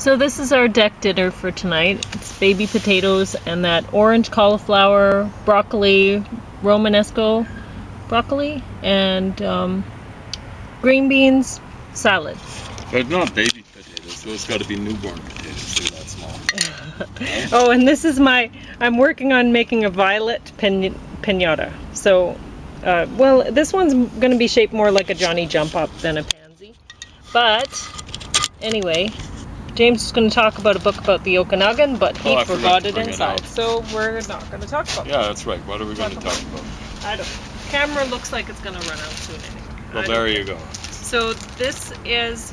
So this is our deck dinner for tonight. It's baby potatoes and that orange cauliflower, broccoli, Romanesco broccoli, and green beans, salad. But not baby potatoes. Those got to be newborn potatoes. They're that small. Oh, and this is I'm working on making a violet pinata. So, well, this one's going to be shaped more like a Johnny Jump Up than a pansy. But, anyway, James is going to talk about a book about the Okanagan, but he forgot it inside. So we're not going to talk about it. Yeah, that's right. What are we going to talk about? I don't know. Camera looks like it's going to run out soon anyway. Well, there you go. So this is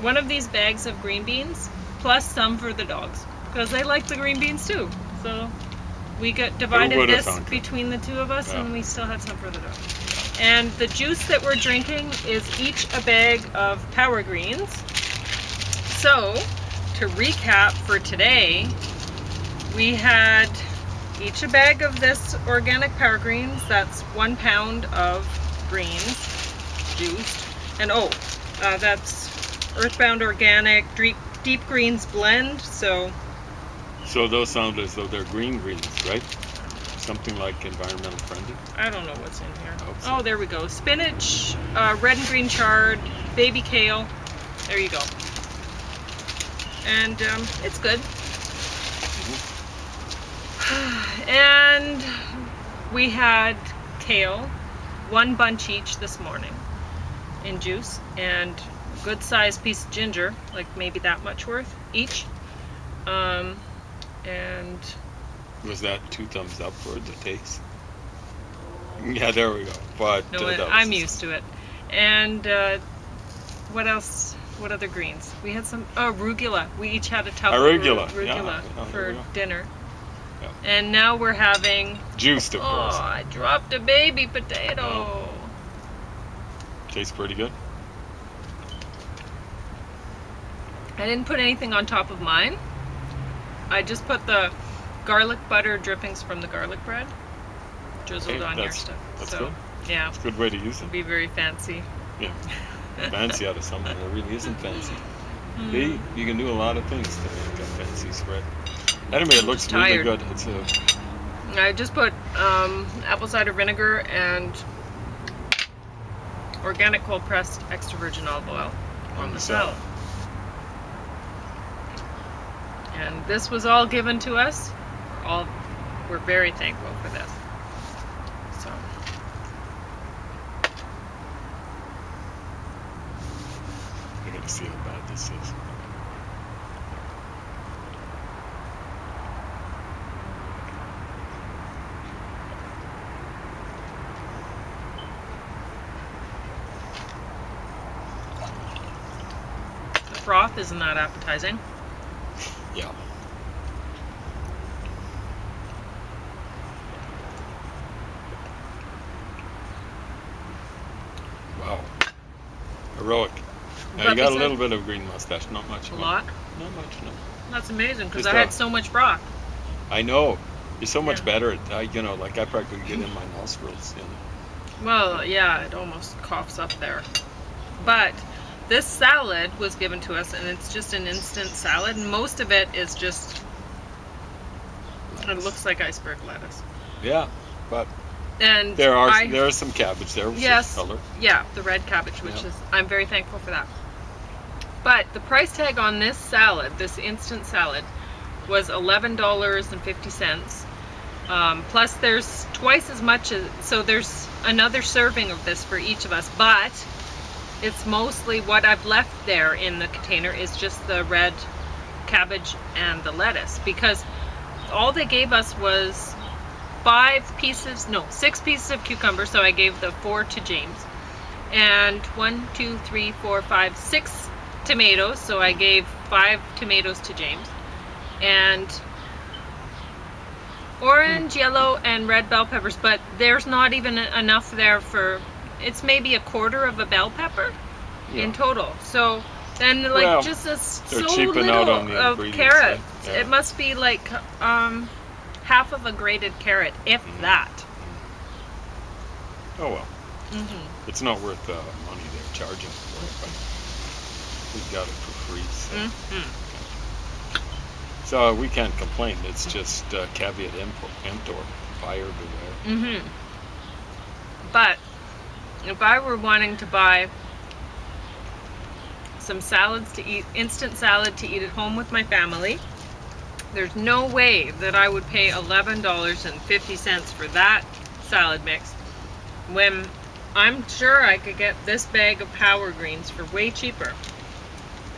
one of these bags of green beans, plus some for the dogs, because they like the green beans too. So we divided this between the two of us, and we still had some for the dogs. And the juice that we're drinking is each a bag of Power Greens. So to recap for today, we had each a bag of this organic Power Greens. That's 1 pound of greens juiced, and that's Earthbound Organic Deep Greens Blend. So those sound as though they're green greens, right? Something like environmental friendly. I don't know what's in here. Oh, there we go. Spinach, red and green chard, baby kale. There you go. And it's good. And we had kale, 1 bunch each this morning in juice, and a good sized piece of ginger, like maybe that much worth each. And was that 2 thumbs up for the taste? Yeah, there we go. But no, I'm used to it. And what else? What other greens? We had some arugula. We each had a tub of arugula for dinner. Yeah. And now we're having juiced, of course. Oh, I dropped a baby potato. Oh. Tastes pretty good. I didn't put anything on top of mine. I just put the garlic butter drippings from the garlic bread drizzled on your stuff. That's good. Yeah. It's a good way to use it. Be very fancy. Yeah. Fancy out of something that really isn't fancy. See, you can do a lot of things to make a fancy spread. Anyway, it looks really good. I just put apple cider vinegar and organic cold pressed extra virgin olive oil on the salad. And this was all given to us. We're very thankful for this. So I gotta see how bad this is. the broth isn't that appetizing. Yeah. Wow. Heroic. Now you got a little bit of green mustache, not much. A lot? Not much, no. That's amazing, because I had so much broth. I know. You're so much better at, I practically get in my nostrils. Well, yeah, it almost coughs up there. But this salad was given to us, and it's just an instant salad. And most of it is just, it looks like iceberg lettuce. Yeah, but and there is some cabbage there. Yes, color. Yeah, the red cabbage, which is, I'm very thankful for that. But the price tag on this salad, this instant salad, was $11.50. Plus there's twice as much, so there's another serving of this for each of us, but it's mostly what I've left there in the container is just the red cabbage and the lettuce, because all they gave us was 6 pieces of cucumber, so I gave the 4 to James, and 6 tomatoes, so I gave 5 tomatoes to James, and orange, yellow, and red bell peppers, but there's not even enough there for, it's maybe a quarter of a bell pepper in total. So then just so little of carrot. Yeah. It must be like half of a grated carrot, if that. Oh well. It's not worth the money they're charging for it, but we've got it. increase. Mm-hmm. So we can't complain. It's just caveat emptor, buyer beware. Mm-hmm. But if I were wanting to buy some salads to eat, instant salad to eat at home with my family, there's no way that I would pay $11.50 for that salad mix when I'm sure I could get this bag of power greens for way cheaper.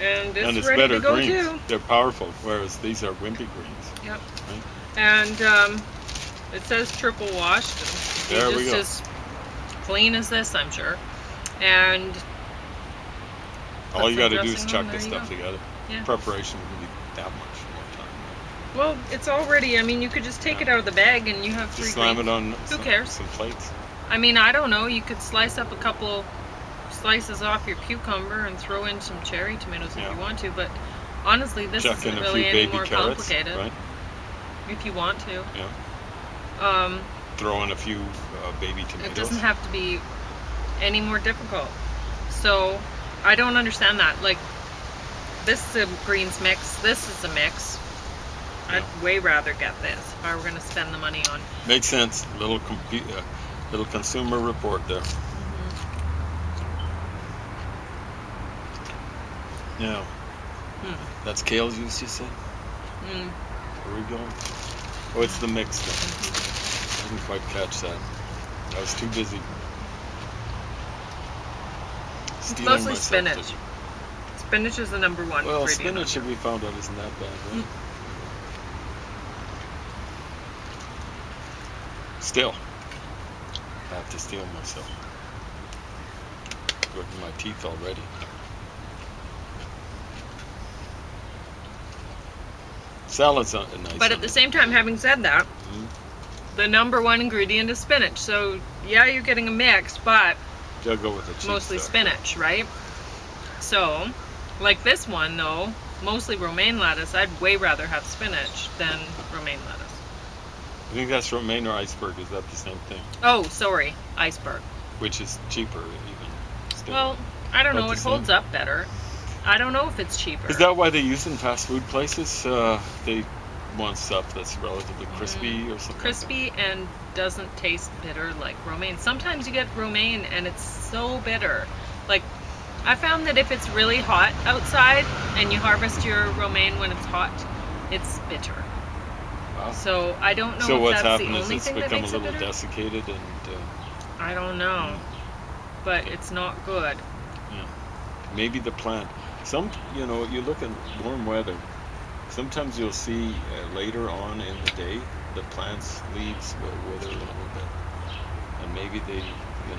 And it's ready better to go greens. too. They're powerful, whereas these are wimpy greens. Yep. Right? And it says triple washed. There we just go. as clean as this, I'm sure. And all you got to do is dressing chuck on, the there you stuff go. together. Yeah. Preparation wouldn't be that much more time. Well, it's already, I mean, you could just take it out of the bag and you have three Just slam greens. it on Who cares? some plates. I mean, I don't know. You could slice up a couple slices off your cucumber and throw in some cherry tomatoes if you want to. But honestly, this Chuck isn't in a really few any baby more carrots, complicated. right? If you want to. Yeah. Throw in a few baby tomatoes. It doesn't have to be any more difficult. So I don't understand that. Like, this is a greens mix. This is a mix. I'd way rather get this if I were going to spend the money on. Makes sense. Little consumer report there. Mm-hmm. Now, that's kale juice, you said? Where are we going? Oh, it's the mix then. I didn't quite catch that. I was too busy. It's mostly spinach. Spinach is the number one. Well, spinach, we found out, isn't that bad, right? Still, I have to steel myself. Good in my teeth already. Salad's not nice. But at the same time, having said that, the number one ingredient is spinach. So yeah, you're getting a mix, but gotta go with the cheap mostly stuff. spinach, right? So, like this one though, mostly romaine lettuce. I'd way rather have spinach than romaine lettuce. I think that's romaine or iceberg. Is that the same thing? Oh, sorry, iceberg. Which is cheaper even. Still. Well, I don't know. About It the holds same? up better. I don't know if it's cheaper. Is that why they use in fast food places? They want stuff that's relatively crispy or something. Crispy and doesn't taste bitter like romaine. Sometimes you get romaine and it's so bitter. Like, I found that if it's really hot outside and you harvest your romaine when it's hot, it's bitter. Wow. So I don't know So if what's that's the happened is only it's thing that become a makes it little bitter. desiccated and. I don't know, but it's not good. Yeah. Maybe the plant. You look at warm weather. Sometimes you'll see later on in the day the plant's leaves will wither a little bit, and maybe they, they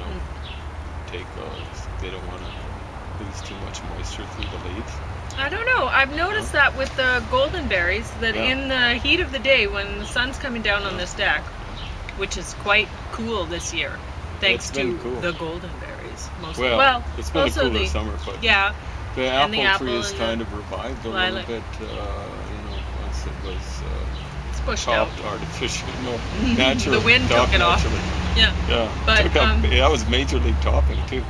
don't want to lose too much moisture through the leaves. I don't know. I've noticed that with the golden berries, that in the heat of the day when the sun's coming down on this deck, which is quite cool this year, thanks to the golden berries. Mostly. Well, it's been a cooler summer, but the apple tree is kind of revived a little bit. Once it was pushed chopped out artificially, natural. The wind took it off. Yeah. But that was major league topping too,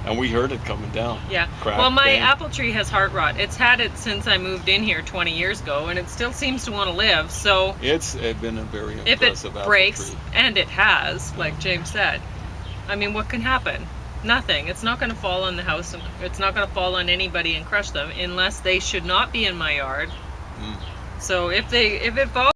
and we heard it coming down. Yeah. Well, my apple tree has heart rot. It's had it since I moved in here 20 years ago, and it still seems to want to live. So it's been a very if impressive it breaks, apple tree. and it has, like James said, I mean, what can happen? Nothing. It's not going to fall on the house, and it's not going to fall on anybody and crush them, unless they should not be in my yard. So if it falls.